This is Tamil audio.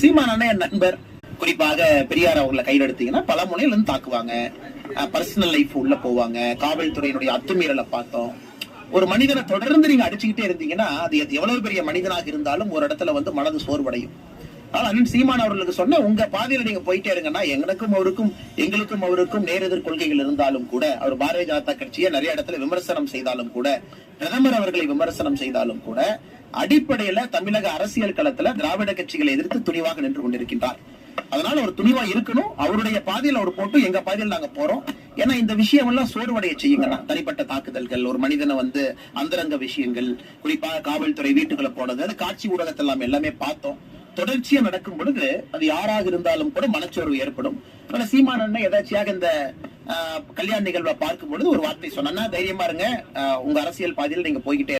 சீமான் என் நண்பர், குறிப்பாக பெரியார் அவர்களை கையில் எடுத்தீங்கன்னா பல முனையில இருந்து தாக்குவாங்க, பர்சனல் லைஃப் உள்ள போவாங்க, காவல்துறையினுடைய அத்துமீறலை பார்த்தோம். ஒரு மனிதனை தொடர்ந்து நீங்க அடிச்சுக்கிட்டே இருந்தீங்கன்னா அது எவ்வளவு பெரிய மனிதனாக இருந்தாலும் ஒரு இடத்துல மனது சோர்வடையும். அண்ணன் சீமான் அவர்களுக்கு சொன்ன, உங்க பாதையில நீங்க போயிட்டே இருங்கன்னா எங்களுக்கும் அவருக்கும் நேரெதிர் கொள்கைகள் இருந்தாலும் கூட, அவர் பாரதிய ஜனதா கட்சியை நிறைய இடத்துல விமர்சனம் செய்தாலும் கூட, பிரதமர் அவர்களை விமர்சனம் செய்தாலும் கூட, அடிப்படையில தமிழக அரசியல் களத்துல திராவிட கட்சிகளை எதிர்த்து துணிவாக நின்று கொண்டிருக்கின்றார். அதனால ஒரு துணிவா இருக்கணும். அவருடைய பாதையில் அவர் போட்டு எங்க பாதையில் நாங்க போறோம். ஏன்னா இந்த விஷயம் எல்லாம் சோர்வடைய செய்யுங்கன்னா, தனிப்பட்ட தாக்குதல்கள், ஒரு மனிதனை அந்தரங்க விஷயங்கள், குறிப்பாக காவல்துறை வீட்டுக்குள்ள போனது, அது காட்சி ஊடகத்தில் எல்லாமே பார்த்தோம். தொடர்ச்சியா நடக்கும் பொழுது அது யாராக இருந்தாலும் கூட மனச்சோர்வு ஏற்படும். சீமான் எதாச்சியாக இந்த கல்யாண நிகழ்வை பார்க்கும் பொழுது ஒரு வார்த்தை சொன்னா, தைரியமா இருங்க, உங்க அரசியல் பாதையில் நீங்க போய்கிட்டே